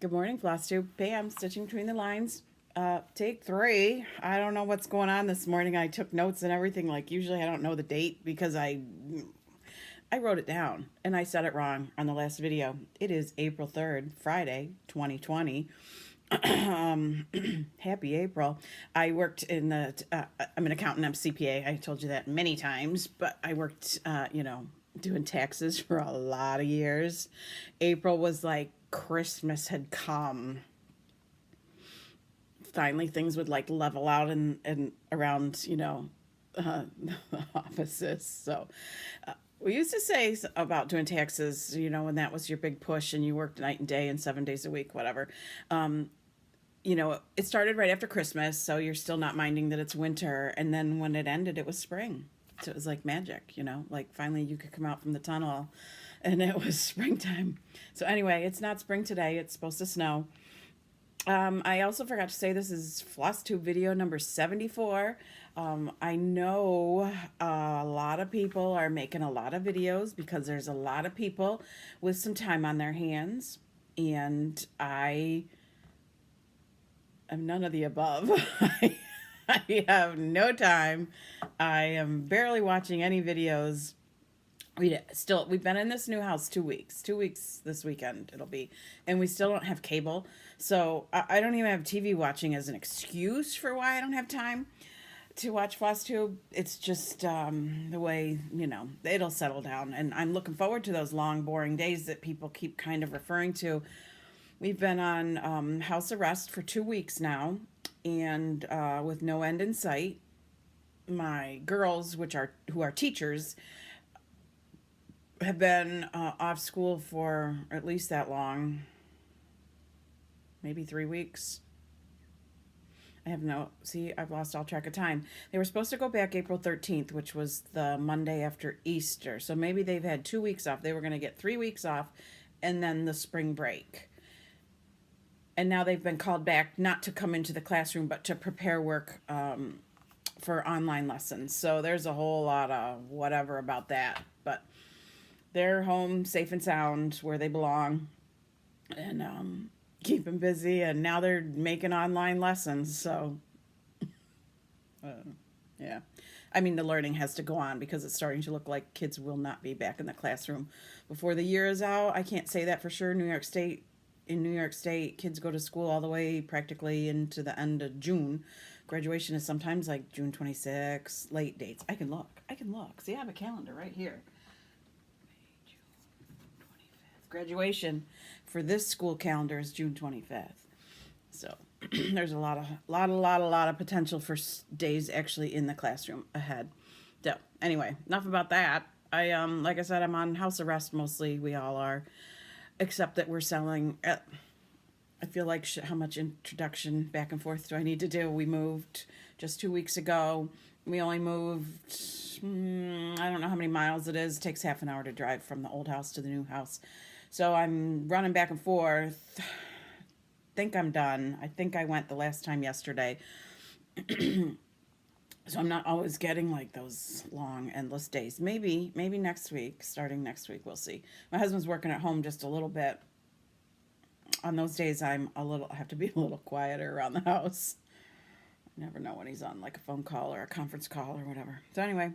Good morning, Flosstube. Pam, stitching between the lines. Take three. I don't know what's going on this morning. I took notes and everything. Like usually, I don't know the date because I wrote it down and I said it wrong on the last video. It is April 3rd, Friday, 2020. Happy April. I worked in I'm an accountant. I'm CPA. I told you that many times, but I worked, doing taxes for a lot of years. April was like Christmas had come. Finally, things would like level out and around, the offices. So we used to say about doing taxes, when that was your big push and you worked night and day and 7 days a week, whatever. Um, it started right after Christmas, so you're still not minding that it's winter. And then when it ended, it was spring. So it was like magic, like finally you could come out from the tunnel and it was springtime. So anyway, it's not spring today. It's supposed to snow. I also forgot to say this is Flosstube video number 74. I know a lot of people are making a lot of videos because there's a lot of people with some time on their hands. And I am none of the above. I have no time. I am barely watching any videos. We've been in this new house 2 weeks. 2 weeks this weekend it'll be, and we still don't have cable. So I don't even have TV watching as an excuse for why I don't have time to watch Flosstube. It's just the way, it'll settle down. And I'm looking forward to those long, boring days that people keep kind of referring to. We've been on house arrest for 2 weeks now, and with no end in sight. My girls, who are teachers, have been off school for at least that long, maybe 3 weeks. I've lost all track of time. They were supposed to go back April 13th, which was the Monday after Easter. So maybe they've had 2 weeks off. They were going to get 3 weeks off and then the spring break. And now they've been called back not to come into the classroom, but to prepare work for online lessons. So there's a whole lot of whatever about that. But they're home safe and sound where they belong and keep them busy. And now they're making online lessons. So, uh, yeah. I mean, the learning has to go on because it's starting to look like kids will not be back in the classroom before the year is out. I can't say that for sure. In New York State, kids go to school all the way practically into the end of June. Graduation is sometimes like June 26th, late dates. I can look. See, I have a calendar right here. Graduation for this school calendar is June 25th. So there's a lot of potential for days actually in the classroom ahead. So anyway, enough about that. Like I said, I'm on house arrest mostly. We all are, except that we're selling. I feel like how much introduction back and forth do I need to do? We moved just 2 weeks ago. We only moved, I don't know how many miles it is. It takes half an hour to drive from the old house to the new house. So I'm running back and forth. Think I'm done. I think I went the last time yesterday. So I'm not always getting like those long, endless days. Maybe next week, starting next week, we'll see. My husband's working at home just a little bit. On those days, I have to be a little quieter around the house. I never know when he's on like a phone call or a conference call or whatever. So anyway,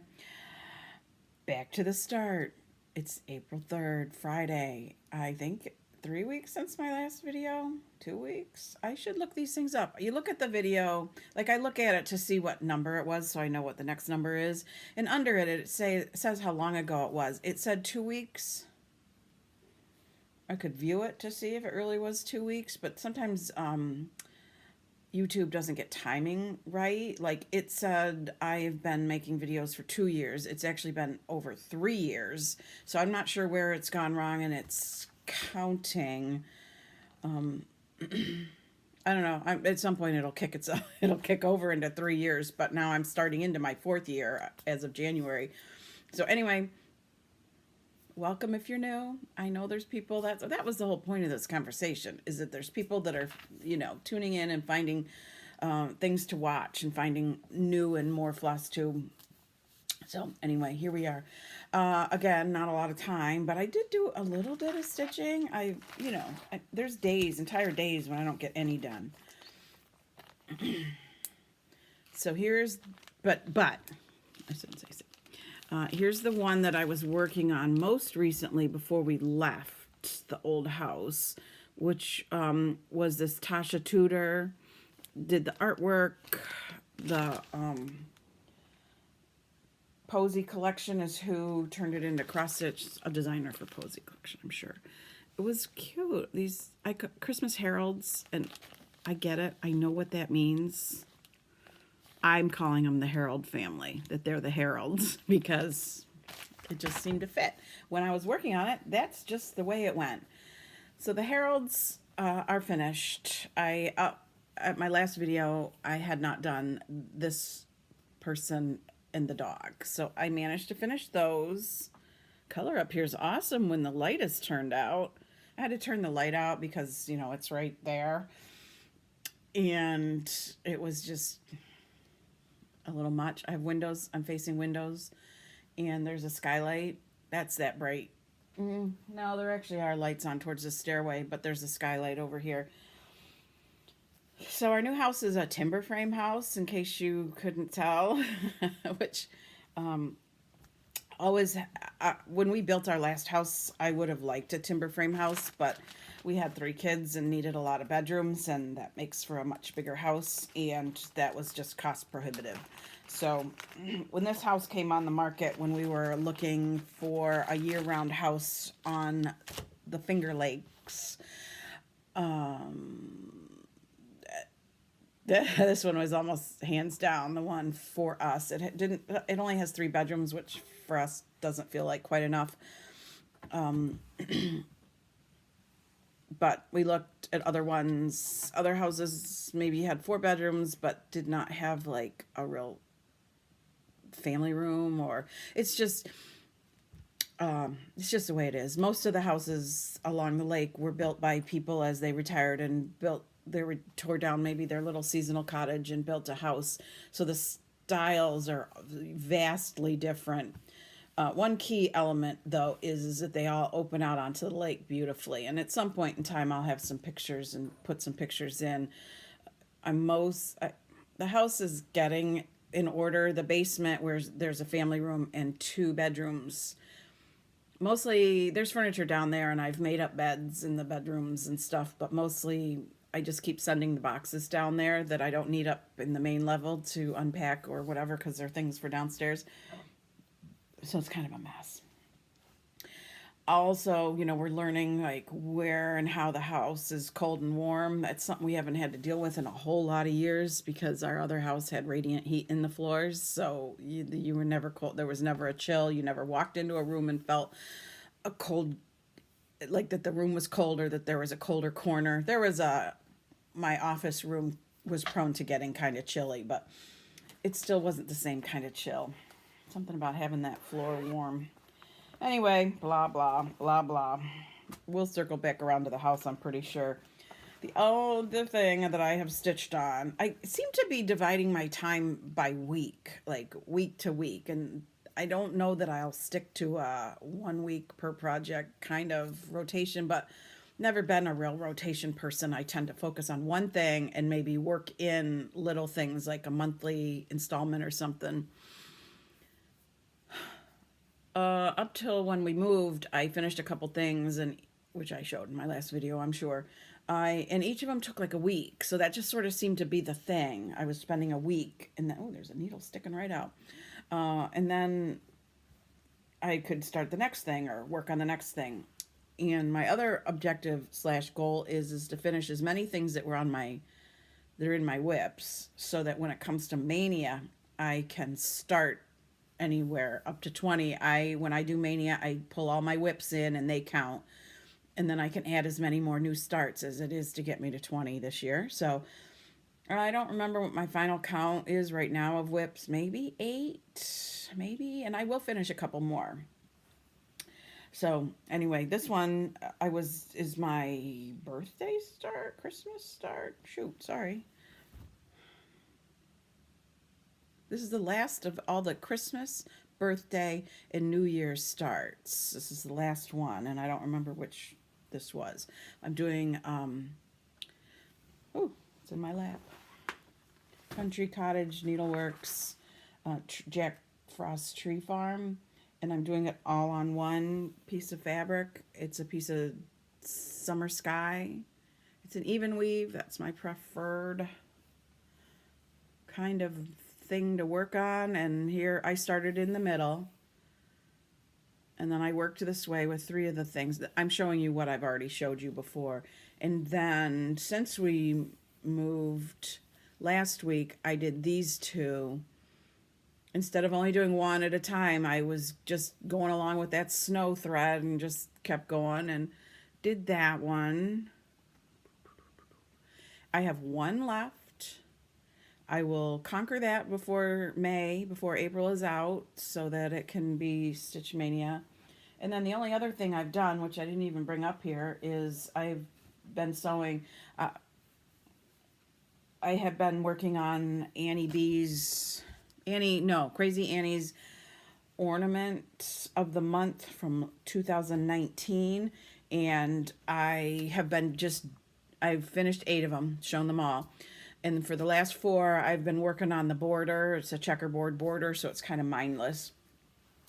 back to the start. It's April 3rd, Friday. I think 3 weeks since my last video. 2 weeks. I should look these things up. You look at the video, like I look at it to see what number it was so I know what the next number is. And under it, it says how long ago it was. It said 2 weeks. I could view it to see if it really was 2 weeks, but sometimes YouTube doesn't get timing right. Like it said, I've been making videos for 2 years. It's actually been over 3 years. So I'm not sure where it's gone wrong and it's counting. I don't know. At some point it'll kick itself. It'll kick over into 3 years, but now I'm starting into my fourth year as of January. So anyway, welcome if you're new. I know there's people that was the whole point of this conversation, is that there's people that are, tuning in and finding things to watch and finding new and more Flosstube So anyway, here we are. Again, not a lot of time, but I did do a little bit of stitching. There's days, entire days when I don't get any done. So but I shouldn't say so. Here's the one that I was working on most recently before we left the old house, which was this Tasha Tudor. Did the artwork. The Posy Collection is who turned it into cross stitch. A designer for Posy Collection, I'm sure. It was cute. These Christmas heralds, and I get it. I know what that means. I'm calling them the Herald family, that they're the heralds, because it just seemed to fit. When I was working on it, that's just the way it went. So the heralds are finished. At my last video, I had not done this person and the dog. So I managed to finish those. Color up here is awesome when the light is turned out. I had to turn the light out because, it's right there. And it was just a little much. I have windows. I'm facing windows. And there's a skylight. That's that bright. No, there actually are lights on towards the stairway, but there's a skylight over here. So our new house is a timber frame house, in case you couldn't tell, which always, when we built our last house, I would have liked a timber frame house, but we had 3 kids and needed a lot of bedrooms, and that makes for a much bigger house, and that was just cost prohibitive. So when this house came on the market, when we were looking for a year-round house on the Finger Lakes, this one was almost hands down the one for us. It only has 3 bedrooms, which for us doesn't feel like quite enough. But we looked at other houses maybe had 4 bedrooms, but did not have like a real family room, or it's just the way it is. Most of the houses along the lake were built by people as they retired and tore down maybe their little seasonal cottage and built a house. So the styles are vastly different. One key element, though, is that they all open out onto the lake beautifully. And at some point in time, I'll have some pictures and put some pictures in. The house is getting in order. The basement, where there's a family room and 2 bedrooms. Mostly, there's furniture down there, and I've made up beds in the bedrooms and stuff, but mostly I just keep sending the boxes down there that I don't need up in the main level to unpack or whatever, because they're things for downstairs. So it's kind of a mess. Also, we're learning like where and how the house is cold and warm. That's something we haven't had to deal with in a whole lot of years, because our other house had radiant heat in the floors. So you were never cold. There was never a chill. You never walked into a room and felt a cold, like that the room was cold or that there was a colder corner. My office room was prone to getting kind of chilly, but it still wasn't the same kind of chill. Something about having that floor warm. Anyway, blah, blah, blah, blah. We'll circle back around to the house, I'm pretty sure. The other thing that I have stitched on, I seem to be dividing my time by week, like week to week. And I don't know that I'll stick to a 1 week per project kind of rotation, but never been a real rotation person. I tend to focus on one thing and maybe work in little things like a monthly installment or something. Up till when we moved, I finished a couple things, which I showed in my last video, I'm sure. And each of them took like a week, so that just sort of seemed to be the thing. I was spending a week, and then, there's a needle sticking right out. And then I could start the next thing or work on the next thing. And my other objective / goal is to finish as many things that are in my whips, so that when it comes to Mania, I can start anywhere up to 20. When I do Mania, I pull all my whips in and they count, and then I can add as many more new starts as it is to get me to 20 this year. So I don't remember what my final count is right now of whips. Maybe 8, maybe, and I will finish a couple more. So anyway, this one is my birthday start, Christmas start. Shoot, sorry. This is the last of all the Christmas, birthday and New Year's starts. This is the last one, and I don't remember which this was. I'm doing, oh, it's in my lap. Country Cottage Needleworks, Jack Frost Tree Farm, and I'm doing it all on one piece of fabric. It's a piece of Summer Sky. It's an even weave. That's my preferred kind of thing to work on. And here I started in the middle, and then I worked this way with 3 of the things. I'm showing you what I've already showed you before. And then since we moved last week, I did these 2. Instead of only doing one at a time, I was just going along with that snow thread and just kept going and did that one. I have one left. I will conquer that before May, before April is out, so that it can be Stitch Mania. And then the only other thing I've done, which I didn't even bring up here, is I've been sewing. I have been working on Crazy Annie's ornament of the month from 2019, and I've finished 8 of them, shown them all. And for the last 4, I've been working on the border. It's a checkerboard border, so it's kind of mindless.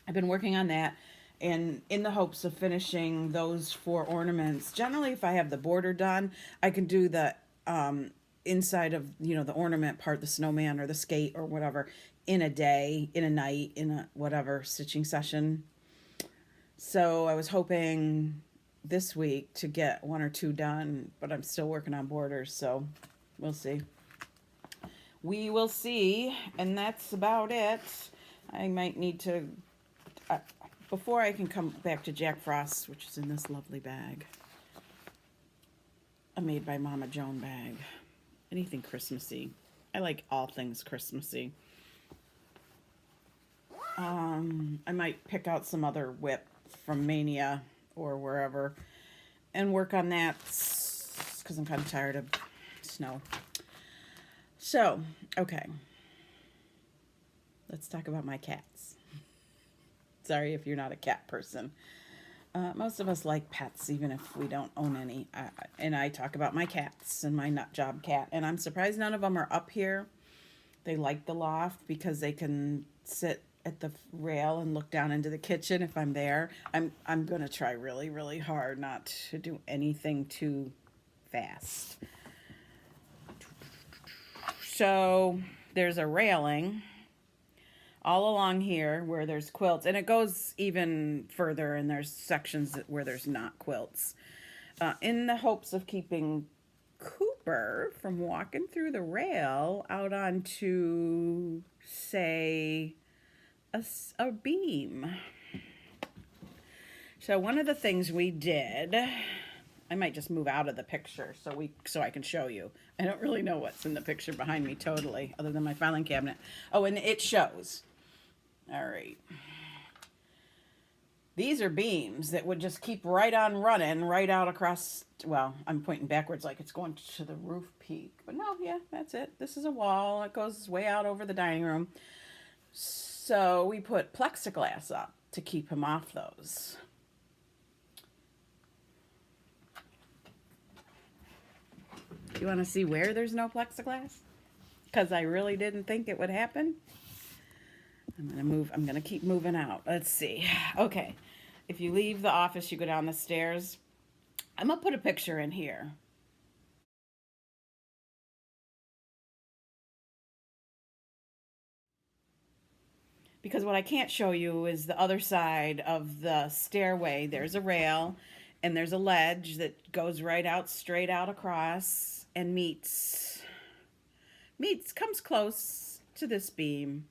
I've been working on that, and in the hopes of finishing those 4 ornaments. Generally, if I have the border done, I can do the inside of, the ornament part, the snowman or the skate or whatever, in a day, in a night, in a whatever stitching session. So I was hoping this week to get 1 or 2 done, but I'm still working on borders, so we'll see. We will see, and that's about it. I might need to, before I can come back to Jack Frost, which is in this lovely bag, a Made by Mama Joan bag. Anything Christmassy. I like all things Christmassy. I might pick out some other whip from Mania or wherever and work on that because I'm kind of tired of snow. So, okay. Let's talk about my cats. Sorry if you're not a cat person. Most of us like pets, even if we don't own any. And I talk about my cats and my nut job cat. And I'm surprised none of them are up here. They like the loft because they can sit at the rail and look down into the kitchen if I'm there. I'm going to try really, really hard not to do anything too fast. So there's a railing all along here where there's quilts, and it goes even further, and there's sections where there's not quilts, in the hopes of keeping Cooper from walking through the rail out onto, say, a beam. So one of the things we did, I might just move out of the picture so I can show you. I don't really know what's in the picture behind me totally, other than my filing cabinet. Oh, and it shows. All right. These are beams that would just keep right on running right out across, well, I'm pointing backwards like it's going to the roof peak. But no, yeah, that's it. This is a wall. It goes way out over the dining room. So we put plexiglass up to keep him off those. You want to see where there's no plexiglass? Because I really didn't think it would happen. I'm gonna keep moving out. Let's see. Okay. If you leave the office, you go down the stairs. I'm gonna put a picture in here. Because what I can't show you is the other side of the stairway. There's a rail and there's a ledge that goes right out, straight out across and comes close to this beam.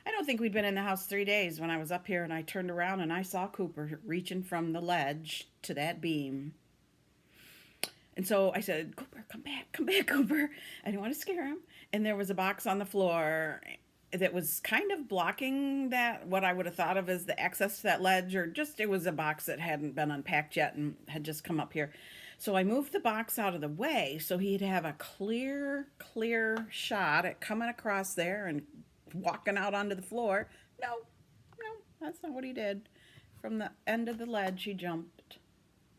I don't think we'd been in the house 3 days when I was up here and I turned around and I saw Cooper reaching from the ledge to that beam. And so I said, Cooper, come back, Cooper. I didn't want to scare him. And there was a box on the floor that was kind of blocking that, what I would have thought of as the access to that ledge, or just it was a box that hadn't been unpacked yet and had just come up here. So I moved the box out of the way so he'd have a clear shot at coming across there and walking out onto the floor. No, no, that's not what he did. From the end of the ledge, he jumped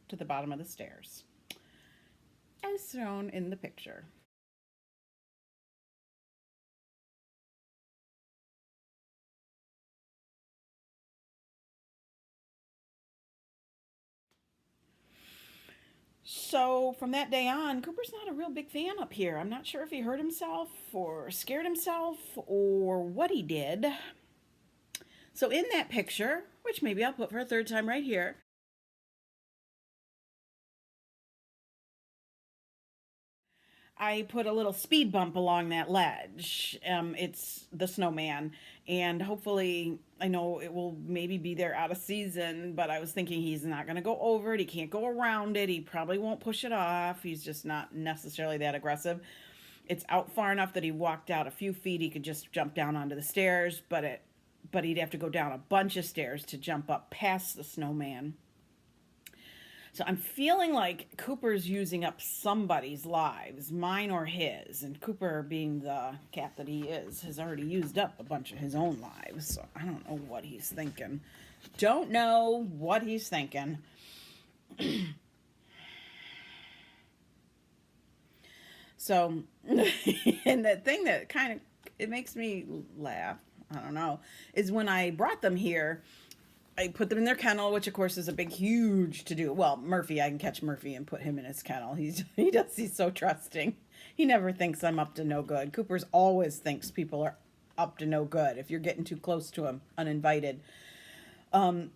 to the bottom of the stairs, as shown in the picture. So from that day on, Cooper's not a real big fan up here. I'm not sure if he hurt himself or scared himself or what he did. So in that picture, which maybe I'll put for a third time right here, I put a little speed bump along that ledge. It's the snowman, and hopefully, I know it will maybe be there out of season, but I was thinking he's not going to go over it. He can't go around it. He probably won't push it off. He's just not necessarily that aggressive. It's out far enough that he walked out a few feet. He could just jump down onto the stairs, but he'd have to go down a bunch of stairs to jump up past the snowman. So I'm feeling like Cooper's using up somebody's lives, mine or his. And Cooper, being the cat that he is, has already used up a bunch of his own lives. So I don't know what he's thinking. Don't know what he's thinking. So, and the thing that kind of, it makes me laugh, I don't know, is when I brought them here, I put them in their kennel, which of course is a big, huge to do. Well, Murphy, I can catch Murphy and put him in his kennel. He's so trusting. He never thinks I'm up to no good. Cooper's always thinks people are up to no good if you're getting too close to him, uninvited. So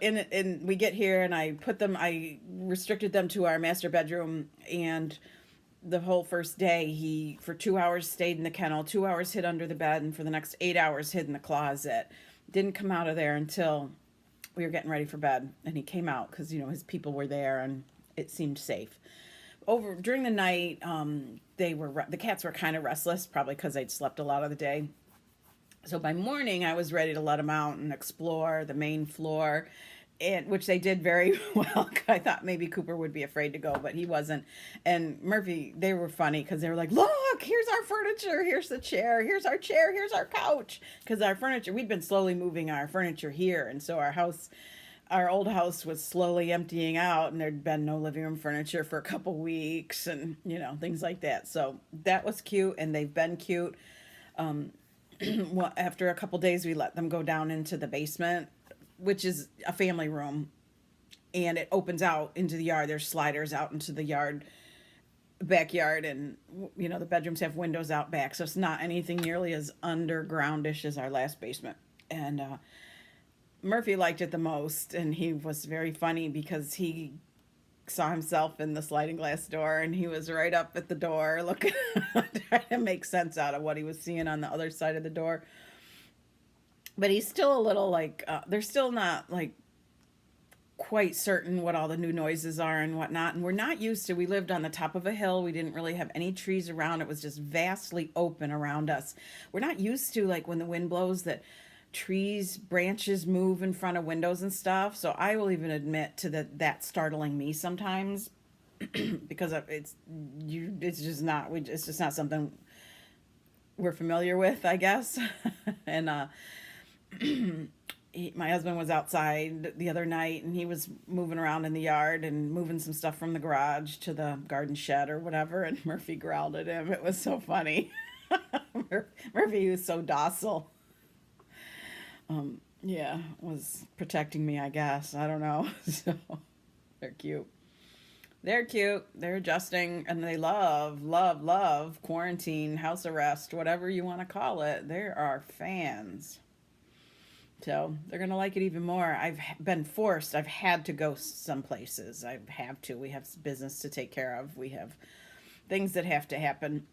in we get here and I restricted them to our master bedroom, and the whole first day he for 2 hours stayed in the kennel, 2 hours hid under the bed, and for the next 8 hours hid in the closet. Didn't come out of there until we were getting ready for bed, and he came out because his people were there and it seemed safe. Over during the night, the cats were kind of restless, probably because they'd slept a lot of the day. So by morning, I was ready to let them out and explore the main floor, which they did very well. I thought maybe Cooper would be afraid to go, but he wasn't. And Murphy, they were funny because they were like, look, here's our furniture, here's the chair, here's our couch. Because our furniture, we'd been slowly moving our furniture here. And so our old house was slowly emptying out, and there'd been no living room furniture for a couple weeks and, things like that. So that was cute, and they've been cute. Well, after a couple days, we let them go down into the basement, which is a family room, and it opens out into the yard. There's sliders out into the backyard, and the bedrooms have windows out back, so it's not anything nearly as undergroundish as our last basement. And Murphy liked it the most, and he was very funny because he saw himself in the sliding glass door, and he was right up at the door looking, trying to make sense out of what he was seeing on the other side of the door. But he's still a little they're still not quite certain what all the new noises are and whatnot. And we're not used to, we lived on the top of a hill. We didn't really have any trees around. It was just vastly open around us. We're not used to when the wind blows that branches move in front of windows and stuff. So I will even admit to that startling me sometimes because it's just not something we're familiar with, I guess. And, my husband was outside the other night, and he was moving around in the yard and moving some stuff from the garage to the garden shed or whatever, and Murphy growled at him. It was so funny. Murphy was so docile. Yeah, was protecting me, I guess. I don't know. So they're cute. They're adjusting, and they love quarantine, house arrest, whatever you want to call it. They are fans. So they're going to like it even more. I've been forced. I've had to go some places. I have to. We have business to take care of. We have things that have to happen.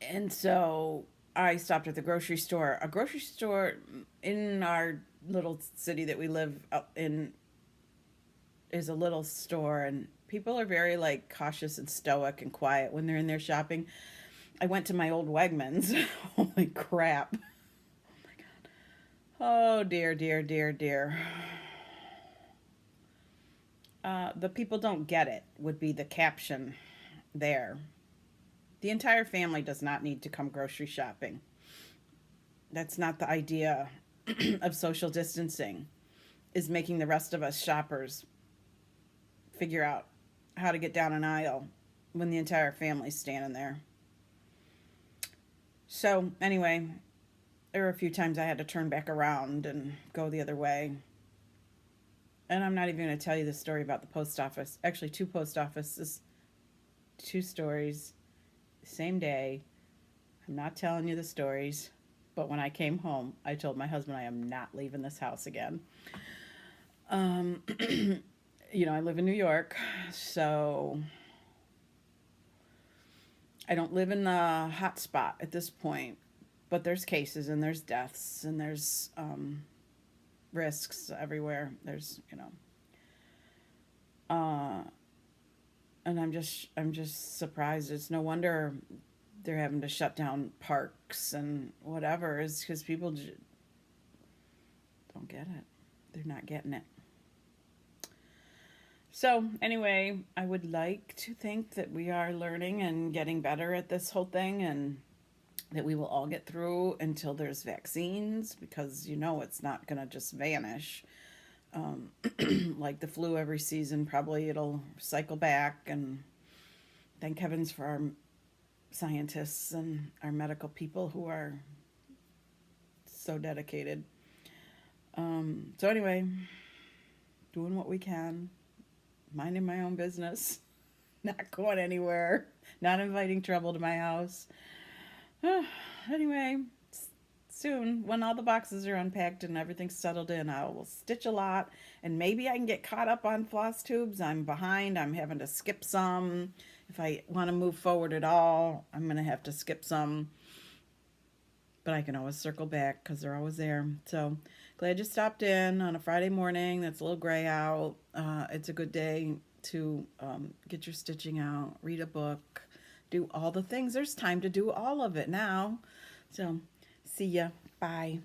And so I stopped at the grocery store. A grocery store in our little city that we live in is a little store, and people are very cautious and stoic and quiet when they're in there shopping. I went to my old Wegmans. Holy crap. Oh, dear, dear, dear, dear. The people don't get it would be the caption there. The entire family does not need to come grocery shopping. That's not the idea of social distancing, is making the rest of us shoppers figure out how to get down an aisle when the entire family's standing there. So, anyway, there were a few times I had to turn back around and go the other way. And I'm not even going to tell you the story about the post office. Actually, two post offices, two stories, same day. I'm not telling you the stories. But when I came home, I told my husband I am not leaving this house again. Um, I live in New York, so I don't live in the hot spot at this point. But there's cases and there's deaths and there's risks everywhere. Uh, and I'm just surprised. It's no wonder they're having to shut down parks and whatever, is because people don't get it. They're not getting it. So anyway, I would like to think that we are learning and getting better at this whole thing, and that we will all get through until there's vaccines, because it's not going to just vanish. Um, like the flu every season, probably it'll cycle back, and thank heavens for our scientists and our medical people who are so dedicated. So anyway, doing what we can, minding my own business, not going anywhere, not inviting trouble to my house. Anyway, soon, when all the boxes are unpacked and everything's settled in, I will stitch a lot, and maybe I can get caught up on floss tubes. I'm behind. I'm having to skip some. If I want to move forward at all, I'm going to have to skip some. But I can always circle back because they're always there. So glad you stopped in on a Friday morning. That's a little gray out. It's a good day to get your stitching out, read a book, do all the things. There's time to do all of it now. So see ya. Bye.